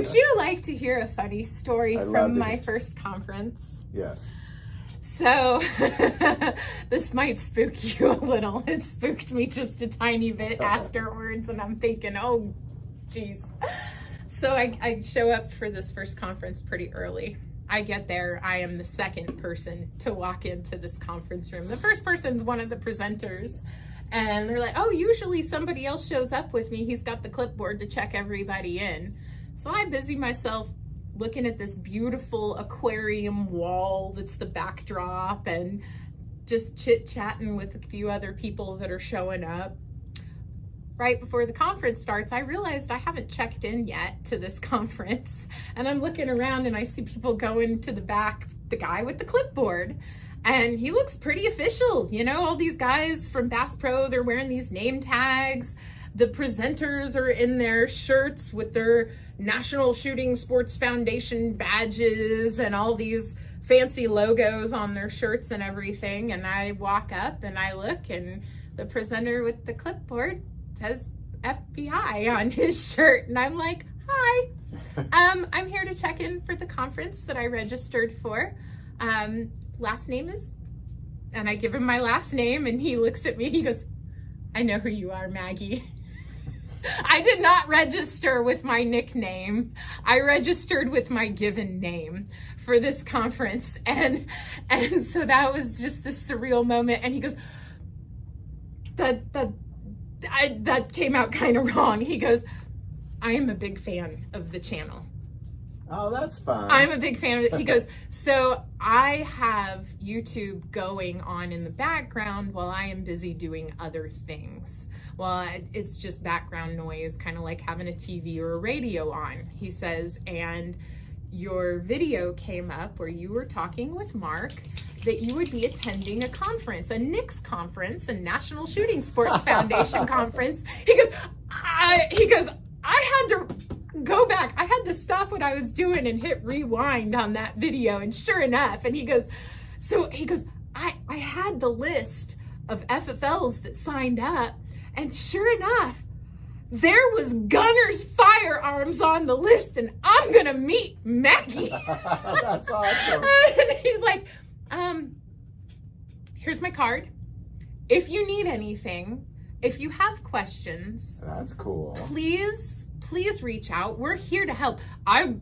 Would you like to hear a funny story from my it. first conference? Yes. So, this might spook you a little. It spooked me just a tiny bit afterwards, and I'm thinking, oh, geez. So I show up for this first conference pretty early. I get there. I am the second person to walk into this conference room. The first person's one of the presenters. And they're like, oh, usually somebody else shows up with me. He's got the clipboard to check everybody in. So I busy myself looking at this beautiful aquarium wall that's the backdrop and just chit-chatting with a few other people that are showing up. Right before the conference starts, I realized I haven't checked in yet to this conference. And I'm looking around and I see people going to the back, the guy with the clipboard. And he looks pretty official. You know, all these guys from Bass Pro, they're wearing these name tags. The presenters are in their shirts with their National Shooting Sports Foundation badges and all these fancy logos on their shirts and everything. And I walk up and I look, and the presenter with the clipboard says FBI on his shirt. And I'm like, hi, I'm here to check in for the conference that I registered for. Last name is, and I give him my last name, and he looks at me, he goes, I know who you are, Maggie. I did not register with my nickname. I registered with my given name for this conference. And so that was just this surreal moment. And he goes, that came out kind of wrong. He goes, I am a big fan of the channel. Oh, that's fun. I'm a big fan of it. He goes, so I have YouTube going on in the background while I am busy doing other things. Well, it's just background noise, kind of like having a TV or a radio on, he says. And your video came up where you were talking with Mark that you would be attending a conference, a NICS conference, a National Shooting Sports Foundation conference. He goes, I had to go back. I had to stop what I was doing and hit rewind on that video. And sure enough, and he goes, I had the list of FFLs that signed up. And sure enough, there was Gunner's Firearms on the list, and I'm going to meet Maggie. That's awesome. And he's like, here's my card. If you need anything, if you have questions, that's cool. Please reach out. We're here to help. I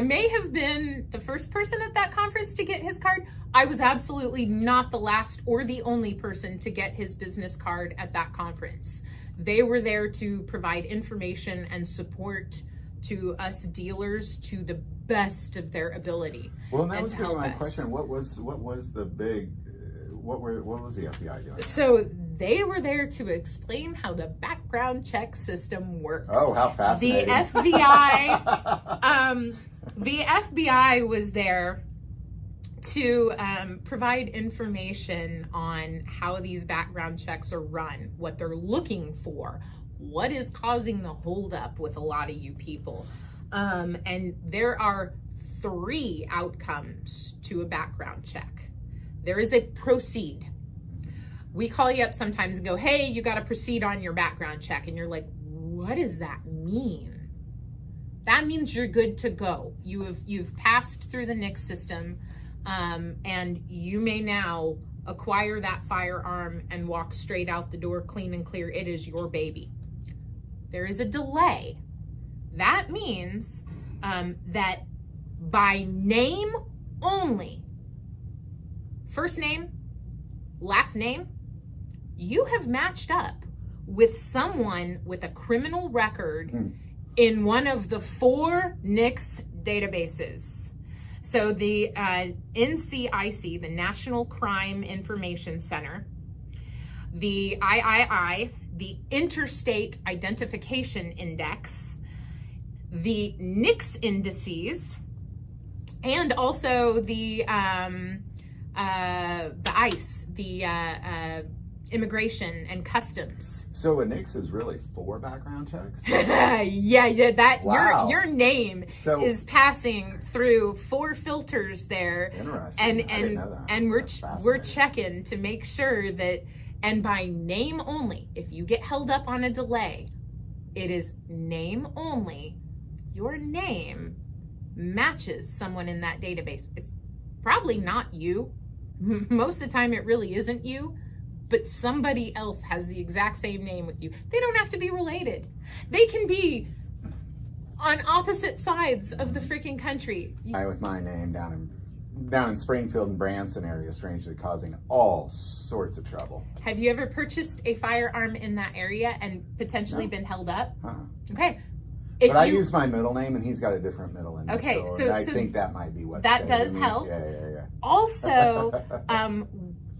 may have been the first person at that conference to get his card. I was absolutely not the last or the only person to get his business card at that conference. They were there to provide information and support to us dealers to the best of their ability. Well, and that was going to be my question. What was the big, what was the FBI doing? So they were there to explain how the background check system works. Oh, how fascinating. The FBI was there to provide information on how these background checks are run, what they're looking for, what is causing the holdup with a lot of you people. And there are 3 outcomes to a background check. There is a proceed. We call you up sometimes and go, hey, you got to proceed on your background check. And you're like, what does that mean? That means you're good to go. You've passed through the NICS system, and you may now acquire that firearm and walk straight out the door clean and clear. It is your baby. There is a delay. That means that by name only, first name, last name, you have matched up with someone with a criminal record in one of the 4 NICS databases. So the NCIC, the National Crime Information Center, the III, the Interstate Identification Index, the NICS indices, and also the ICE, the Immigration and Customs. So a NICS is really 4 background checks? yeah, that wow. your name is passing through 4 filters there. Interesting. I didn't know that. And we're checking to make sure that, and by name only, if you get held up on a delay, it is name only. your name matches someone in that database. It's probably not you. Most of the time it really isn't you, but somebody else has the exact same name with you. They don't have to be related. They can be on opposite sides of the freaking country. With my name down in Springfield and Branson area, strangely causing all sorts of trouble. Have you ever purchased a firearm in that area and potentially been held up? Okay. But I use my middle name, and he's got a different middle name. Okay, so I think that might be what that does help. Yeah. Also,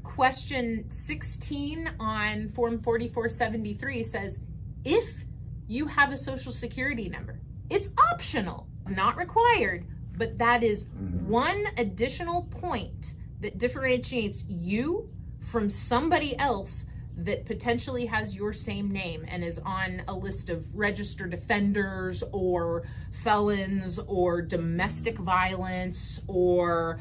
question 16 on Form 4473 says, if you have a social security number, it's optional. It's not required, but that is one additional point that differentiates you from somebody else that potentially has your same name and is on a list of registered offenders or felons or domestic violence or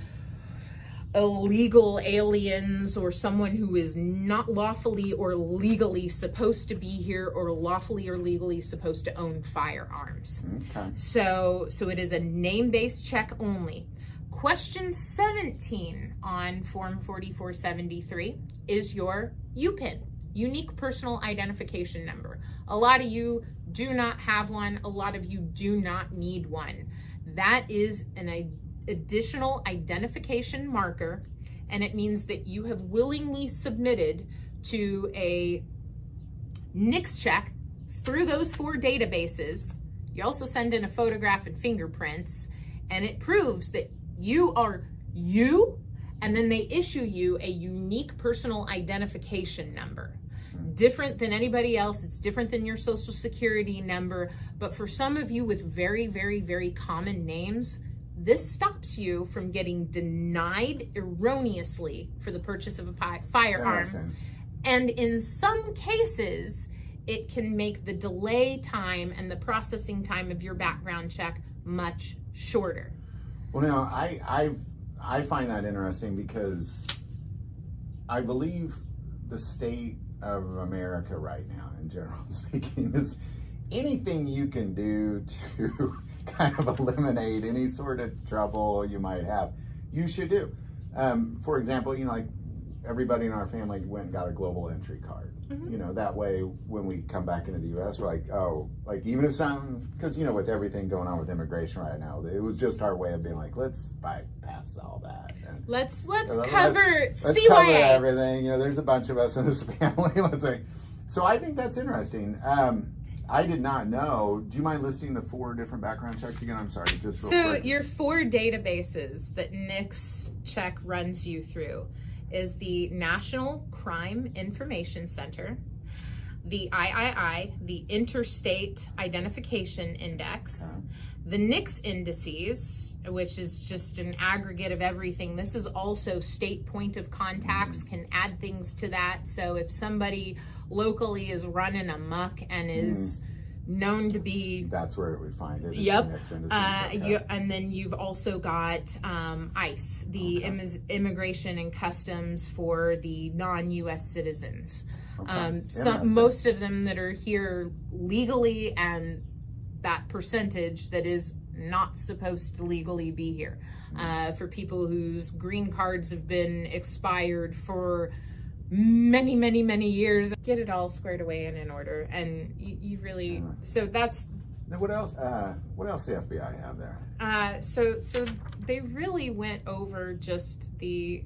illegal aliens or someone who is not lawfully or legally supposed to be here or lawfully or legally supposed to own firearms. Okay. So it is a name-based check only. Question 17 on Form 4473 is your UPIN, Unique Personal Identification Number. A lot of you do not have one. A lot of you do not need one. That is an additional identification marker, and it means that you have willingly submitted to a NICS check through those 4 databases. You also send in a photograph and fingerprints, and it proves that you are you, and then they issue you a unique personal identification number. Different than anybody else. It's different than your social security number, but for some of you with very, very, very common names, this stops you from getting denied erroneously for the purchase of a firearm. And in some cases, it can make the delay time and the processing time of your background check much shorter. Well, now, I find that interesting because I believe the state of America right now, in general speaking, is anything you can do to kind of eliminate any sort of trouble you might have, you should do. For example, like everybody in our family went and got a global entry card. That way when we come back into the U.S., we're like, oh, like even if something, because with everything going on with immigration right now, it was just our way of being like, let's bypass all that. And let's cover CYA. Cover everything. There's a bunch of us in this family. Let's say. So I think that's interesting. I did not know. Do you mind listing the 4 different background checks again? I'm sorry, just real quick. Your 4 databases that NICS check runs you through is the National Crime Information Center, the III, the Interstate Identification Index, the NICS indices, which is just an aggregate of everything. This is also state point of contacts, can add things to that. So if somebody locally is running amok and is known to be, that's where we find it. Yep. The NICS indices, and then you've also got ICE, the Immigration and Customs for the non-U.S. citizens. Most of them that are here legally, and that percentage that is not supposed to legally be here. For people whose green cards have been expired for many, many, many years, get it all squared away and in order. And you really, so that's. Now what else the FBI have there? So they really went over just the,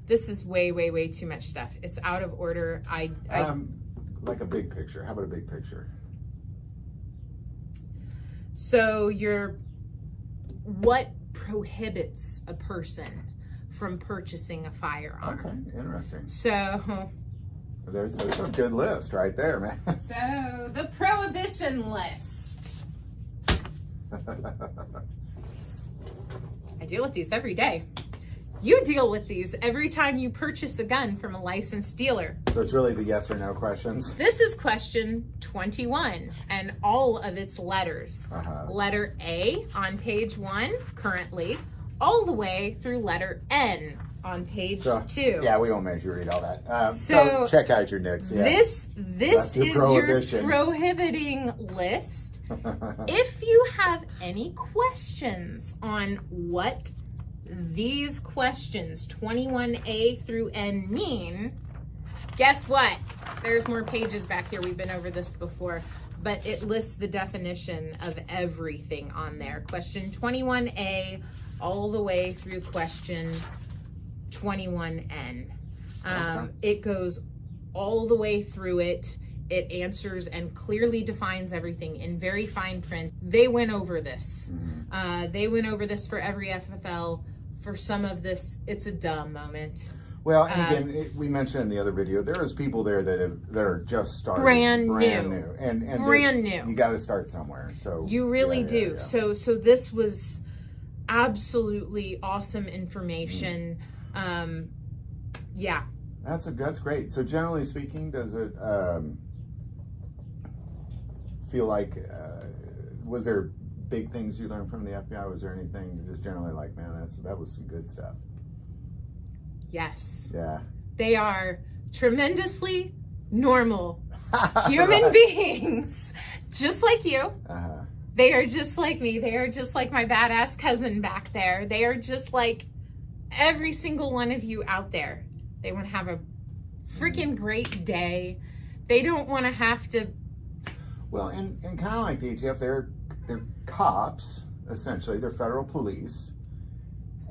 this is way, way, way too much stuff. It's out of order. Like a big picture. How about a big picture? So what prohibits a person from purchasing a firearm? Okay, interesting. So there's a good list right there, man. So the prohibition list. I deal with these every day. You deal with these every time you purchase a gun from a licensed dealer. So it's really the yes or no questions? This is question 21 and all of its letters. Letter A on page 1 currently, all the way through letter N on page So, 2. Yeah, we won't make you read all that. So check out your nicks. Yeah. This That's your is prohibition. your prohibiting list. If you have any questions on what these questions 21A through N mean, guess what? There's more pages back here. We've been over this before, but it lists the definition of everything on there. Question 21A all the way through question 21N. It goes all the way through it. It answers and clearly defines everything in very fine print. They went over this. They went over this for every FFL. For some of this, it's a dumb moment. Well, and again, we mentioned in the other video, there is people there that are just starting. Brand new. And Brand new. You got to start somewhere. So you really do. Yeah. So this was absolutely awesome information. Yeah. That's great. So generally speaking, does it feel like, was there big things you learned from the FBI? Was there anything you're just generally like, man, that was some good stuff? Yes. Yeah. They are tremendously normal human beings, just like you. They are just like me. They are just like my badass cousin back there. They are just like every single one of you out there. They want to have a freaking great day. They don't want to have to. Well, and kind of like the ATF, they're cops, essentially. They're federal police.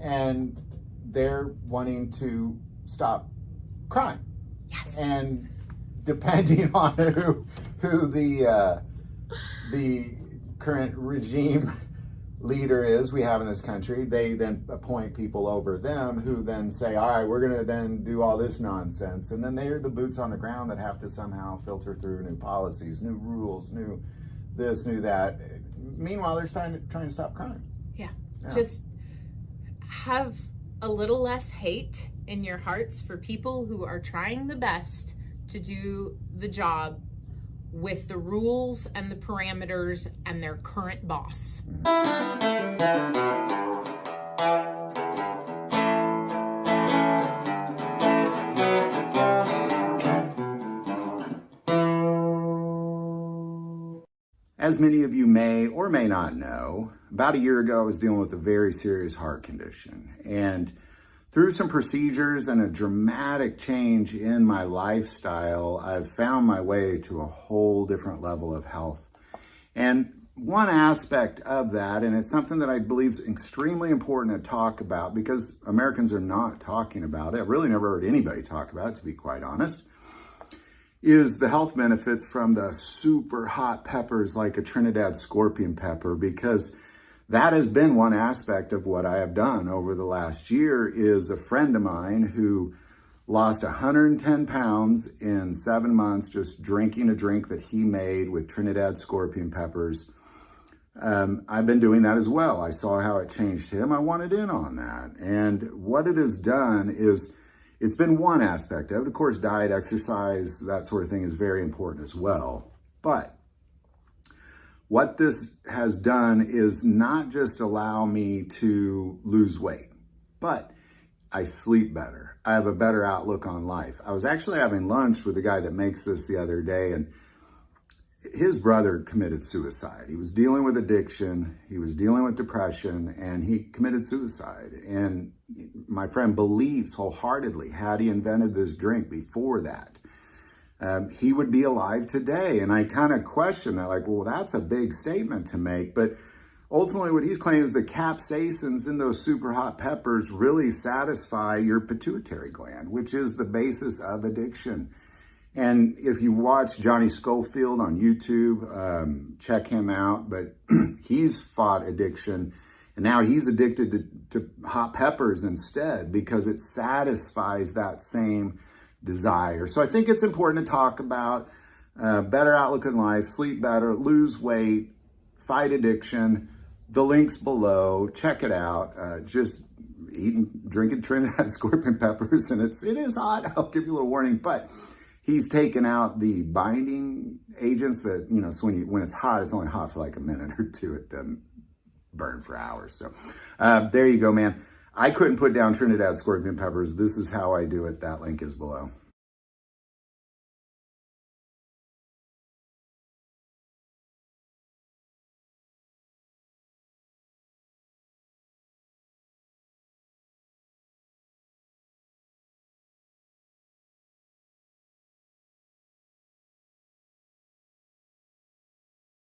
And they're wanting to stop crime. Yes. And depending on who the current regime leader is we have in this country, they then appoint people over them who then say, all right, we're going to then do all this nonsense. And then they're the boots on the ground that have to somehow filter through new policies, new rules, new this, new that. Meanwhile, they're trying to stop crime. Yeah. Just have a little less hate in your hearts for people who are trying the best to do the job with the rules and the parameters and their current boss. As many of you may or may not know, about a year ago I was dealing with a very serious heart condition. And through some procedures and a dramatic change in my lifestyle, I've found my way to a whole different level of health. And one aspect of that, and it's something that I believe is extremely important to talk about because Americans are not talking about it. I've really never heard anybody talk about it, to be quite honest, is the health benefits from the super hot peppers like a Trinidad scorpion pepper, because that has been one aspect of what I have done over the last year. Is a friend of mine who lost 110 pounds in 7 months just drinking a drink that he made with Trinidad scorpion peppers. I've been doing that as well. I saw how it changed him. I wanted in on that. And what it has done is, it's been one aspect of it. Of course, diet, exercise, that sort of thing is very important as well. But what this has done is not just allow me to lose weight, but I sleep better. I have a better outlook on life. I was actually having lunch with the guy that makes this the other day, and his brother committed suicide. He was dealing with addiction, he was dealing with depression, and he committed suicide. And my friend believes wholeheartedly, had he invented this drink before that, he would be alive today. And I kind of question that, like, well, that's a big statement to make. But ultimately what he's claiming is the capsaicins in those super hot peppers really satisfy your pituitary gland, which is the basis of addiction. And if you watch Johnny Schofield on YouTube, check him out. But he's fought addiction, and now he's addicted to hot peppers instead because it satisfies that same desire. So I think it's important to talk about better outlook in life, sleep better, lose weight, fight addiction. The link's below. Check it out. Just drinking Trinidad scorpion peppers, and it is hot. I'll give you a little warning, but he's taken out the binding agents that, so when it's hot, it's only hot for like a minute or two. It doesn't burn for hours. So there you go, man. I couldn't put down Trinidad scorpion peppers. This is how I do it. That link is below.